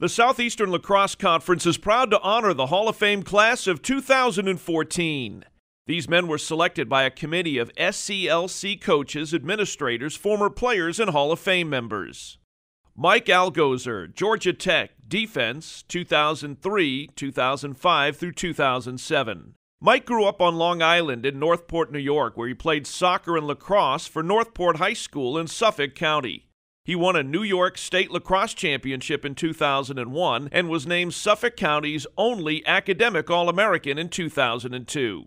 The Southeastern Lacrosse Conference is proud to honor the Hall of Fame class of 2014. These men were selected by a committee of SELC coaches, administrators, former players, and Hall of Fame members. Mike Gozer, Georgia Tech, defense, 2003, 2005 through 2007. Mike grew up on Long Island in Northport, New York, where he played soccer and lacrosse for Northport High School in Suffolk County. He won a New York State Lacrosse Championship in 2001 and was named Suffolk County's only academic All-American in 2002.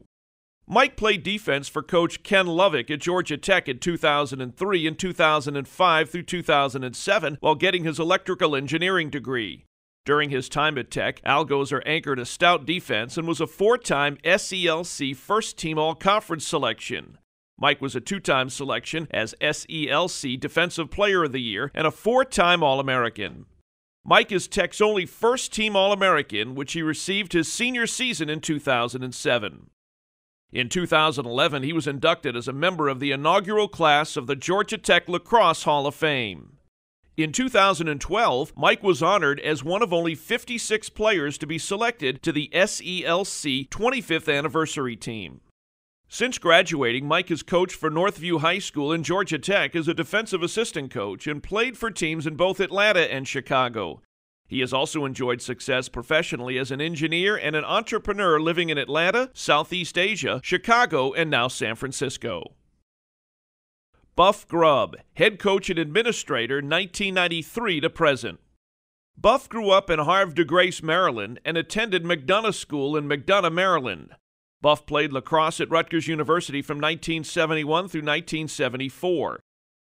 Mike played defense for Coach Ken Lovick at Georgia Tech in 2003 and 2005 through 2007 while getting his electrical engineering degree. During his time at Tech, Gozer anchored a stout defense and was a four-time SELC first-team All-Conference selection. Mike was a two-time selection as SELC Defensive Player of the Year and a four-time All-American. Mike is Tech's only first-team All-American, which he received his senior season in 2007. In 2011, he was inducted as a member of the inaugural class of the Georgia Tech Lacrosse Hall of Fame. In 2012, Mike was honored as one of only 56 players to be selected to the SELC 25th Anniversary Team. Since graduating, Mike has coached for Northview High School and Georgia Tech as a defensive assistant coach and played for teams in both Atlanta and Chicago. He has also enjoyed success professionally as an engineer and an entrepreneur living in Atlanta, Southeast Asia, Chicago, and now San Francisco. Buff Grubb, head coach and administrator, 1993 to present. Buff grew up in Havre de Grace, Maryland, and attended McDonough School in McDonough, Maryland. Buff played lacrosse at Rutgers University from 1971 through 1974.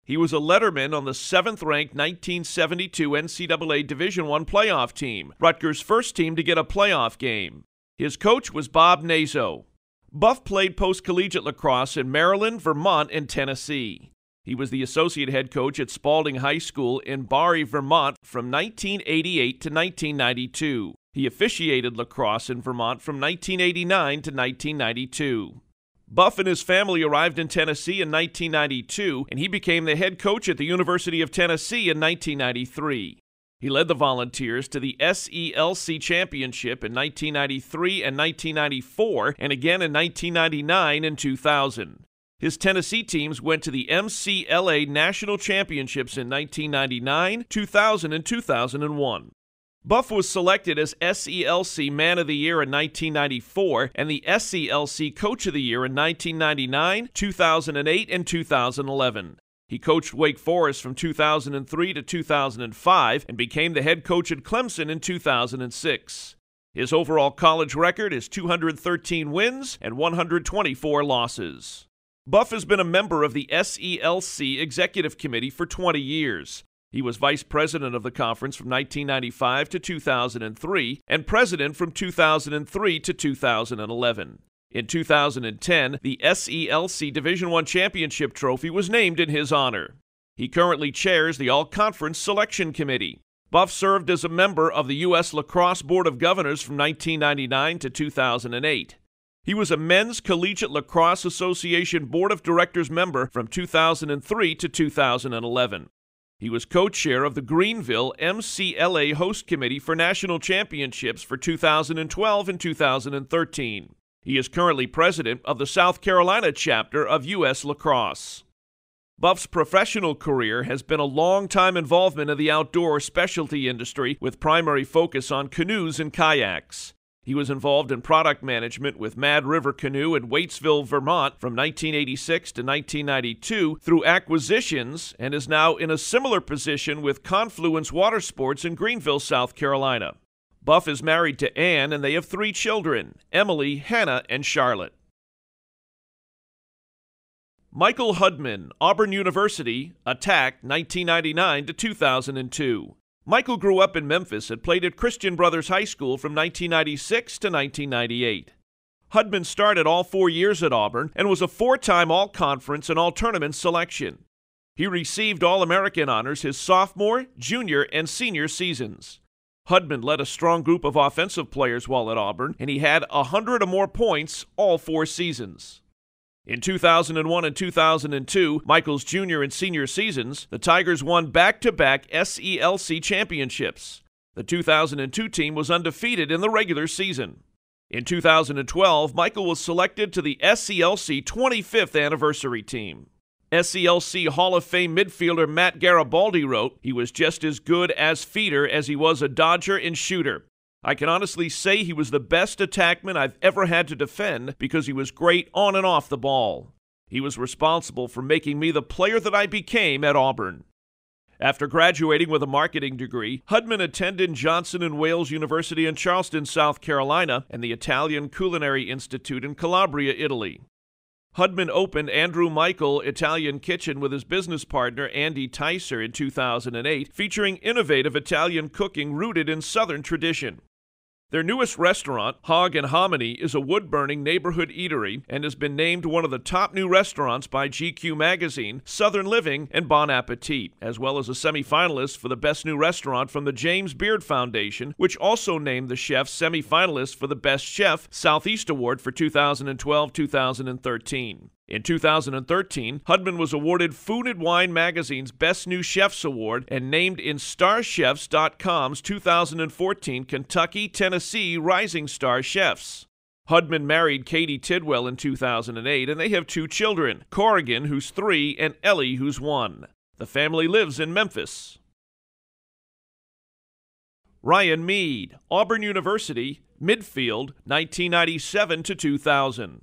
He was a letterman on the 7th-ranked 1972 NCAA Division I playoff team, Rutgers' first team to get a playoff game. His coach was Bob Nazo. Buff played post-collegiate lacrosse in Maryland, Vermont, and Tennessee. He was the associate head coach at Spalding High School in Barre, Vermont from 1988 to 1992. He officiated lacrosse in Vermont from 1989 to 1992. Buff and his family arrived in Tennessee in 1992, and he became the head coach at the University of Tennessee in 1993. He led the Volunteers to the SELC Championship in 1993 and 1994, and again in 1999 and 2000. His Tennessee teams went to the MCLA National Championships in 1999, 2000, and 2001. Buff was selected as SELC Man of the Year in 1994 and the SELC Coach of the Year in 1999, 2008, and 2011. He coached Wake Forest from 2003 to 2005 and became the head coach at Clemson in 2006. His overall college record is 213 wins and 124 losses. Buff has been a member of the SELC Executive Committee for 20 years. He was vice president of the conference from 1995 to 2003 and president from 2003 to 2011. In 2010, the SELC Division I Championship Trophy was named in his honor. He currently chairs the All-Conference Selection Committee. Buff served as a member of the U.S. Lacrosse Board of Governors from 1999 to 2008. He was a Men's Collegiate Lacrosse Association Board of Directors member from 2003 to 2011. He was co-chair of the Greenville MCLA Host Committee for National Championships for 2012 and 2013. He is currently president of the South Carolina chapter of U.S. Lacrosse. Buff's professional career has been a long-time involvement in the outdoor specialty industry with primary focus on canoes and kayaks. He was involved in product management with Mad River Canoe in Waitsville, Vermont from 1986 to 1992 through acquisitions and is now in a similar position with Confluence Water Sports in Greenville, South Carolina. Buff is married to Ann and they have 3 children, Emily, Hannah, and Charlotte. Michael Hudman, Auburn University, Attack 1999 to 2002. Michael grew up in Memphis and played at Christian Brothers High School from 1996 to 1998. Hudman started all 4 years at Auburn and was a 4-time All-Conference and All-Tournament selection. He received All-American honors his sophomore, junior, and senior seasons. Hudman led a strong group of offensive players while at Auburn, and he had 100 or more points all 4 seasons. In 2001 and 2002, Michael's junior and senior seasons, the Tigers won back-to-back SELC championships. The 2002 team was undefeated in the regular season. In 2012, Michael was selected to the SELC 25th anniversary team. SELC Hall of Fame midfielder Matt Garibaldi wrote, "He was just as good as feeder as he was a dodger and shooter. I can honestly say he was the best attackman I've ever had to defend because he was great on and off the ball. He was responsible for making me the player that I became at Auburn." After graduating with a marketing degree, Hudman attended Johnson & Wales University in Charleston, South Carolina, and the Italian Culinary Institute in Calabria, Italy. Hudman opened Andrew Michael Italian Kitchen with his business partner Andy Ticer in 2008, featuring innovative Italian cooking rooted in Southern tradition. Their newest restaurant, Hog and Hominy, is a wood-burning neighborhood eatery and has been named one of the top new restaurants by GQ Magazine, Southern Living, and Bon Appetit, as well as a semifinalist for the Best New Restaurant from the James Beard Foundation, which also named the chef semifinalist for the Best Chef Southeast Award for 2012-2013. In 2013, Hudman was awarded Food and Wine Magazine's Best New Chefs Award and named in StarChefs.com's 2014 Kentucky-Tennessee Rising Star Chefs. Hudman married Katie Tidwell in 2008, and they have 2 children, Corrigan, who's 3, and Ellie, who's 1. The family lives in Memphis. Ryan Mead, Auburn University, midfield, 1997 to 2000.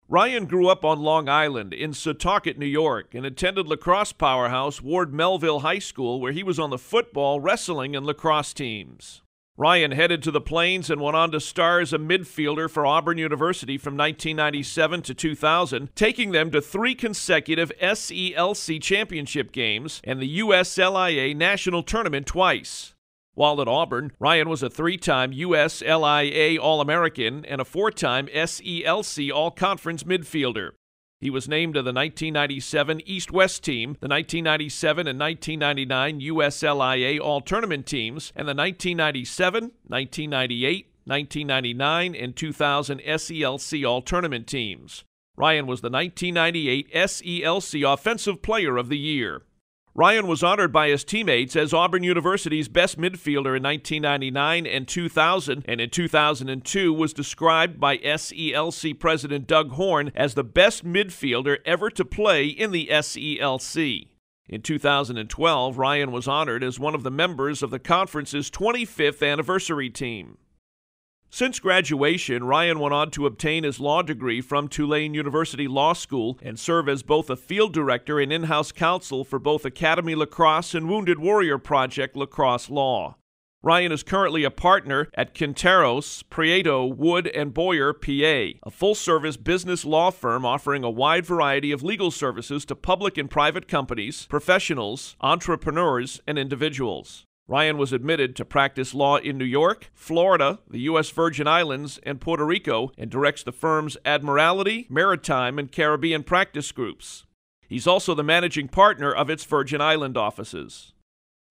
Ryan grew up on Long Island in Setauket, New York, and attended lacrosse powerhouse Ward Melville High School, where he was on the football, wrestling, and lacrosse teams. Ryan headed to the Plains and went on to star as a midfielder for Auburn University from 1997 to 2000, taking them to 3 consecutive SELC championship games and the USLIA National Tournament twice. While at Auburn, Ryan was a 3-time USLIA All-American and a 4-time SELC All-Conference midfielder. He was named to the 1997 East-West team, the 1997 and 1999 USLIA All-Tournament teams, and the 1997, 1998, 1999, and 2000 SELC All-Tournament teams. Ryan was the 1998 SELC Offensive Player of the Year. Ryan was honored by his teammates as Auburn University's best midfielder in 1999 and 2000, and in 2002 was described by SELC President Doug Horn as the best midfielder ever to play in the SELC. In 2012, Ryan was honored as one of the members of the conference's 25th anniversary team. Since graduation, Ryan went on to obtain his law degree from Tulane University Law School and serve as both a field director and in-house counsel for both Academy Lacrosse and Wounded Warrior Project Lacrosse Law. Ryan is currently a partner at Quinteros, Prieto, Wood & Boyer, PA, a full-service business law firm offering a wide variety of legal services to public and private companies, professionals, entrepreneurs, and individuals. Ryan was admitted to practice law in New York, Florida, the U.S. Virgin Islands, and Puerto Rico, and directs the firm's Admiralty, Maritime, and Caribbean practice groups. He's also the managing partner of its Virgin Island offices.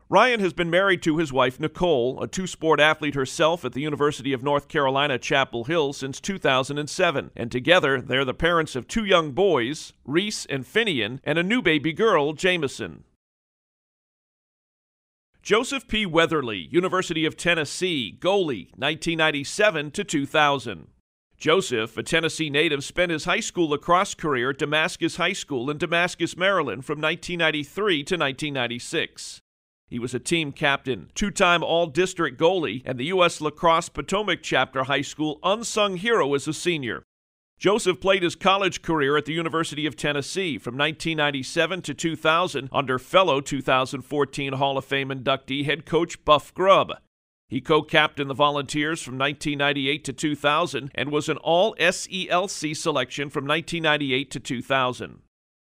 Ryan has been married to his wife Nicole, a 2-sport athlete herself at the University of North Carolina, Chapel Hill, since 2007, and together they're the parents of 2 young boys, Reese and Finian, and a new baby girl, Jameson. Joseph P. Weatherly, University of Tennessee, goalie, 1997 to 2000. Joseph, a Tennessee native, spent his high school lacrosse career at Damascus High School in Damascus, Maryland from 1993 to 1996. He was a team captain, 2-time All-District goalie, and the U.S. Lacrosse Potomac Chapter High School unsung hero as a senior. Joseph played his college career at the University of Tennessee from 1997 to 2000 under fellow 2014 Hall of Fame inductee head coach Buff Grubb. He co-captained the Volunteers from 1998 to 2000 and was an All-SELC selection from 1998 to 2000.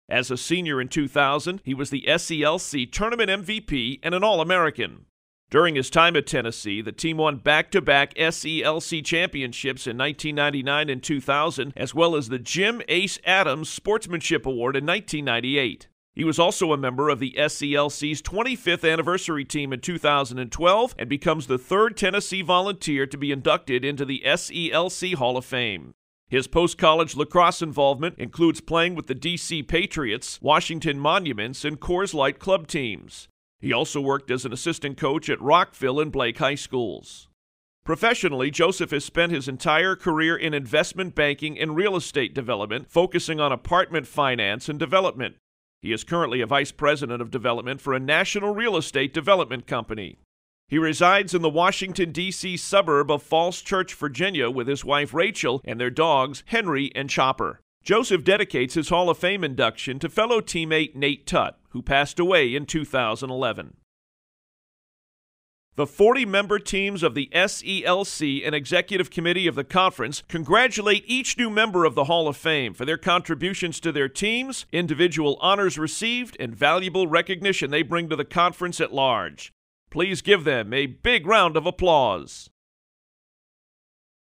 As a senior in 2000, he was the SELC Tournament MVP and an All-American. During his time at Tennessee, the team won back-to-back SELC championships in 1999 and 2000, as well as the Jim Ace Adams Sportsmanship Award in 1998. He was also a member of the SELC's 25th anniversary team in 2012 and becomes the 3rd Tennessee Volunteer to be inducted into the SELC Hall of Fame. His post-college lacrosse involvement includes playing with the D.C. Patriots, Washington Monuments, and Coors Light club teams. He also worked as an assistant coach at Rockville and Blake High Schools. Professionally, Joseph has spent his entire career in investment banking and real estate development, focusing on apartment finance and development. He is currently a vice president of development for a national real estate development company. He resides in the Washington, D.C. suburb of Falls Church, Virginia, with his wife Rachel and their dogs Henry and Chopper. Joseph dedicates his Hall of Fame induction to fellow teammate Nate Tutt, who passed away in 2011. The 40-member teams of the SELC and Executive Committee of the Conference congratulate each new member of the Hall of Fame for their contributions to their teams, individual honors received, and valuable recognition they bring to the conference at large. Please give them a big round of applause.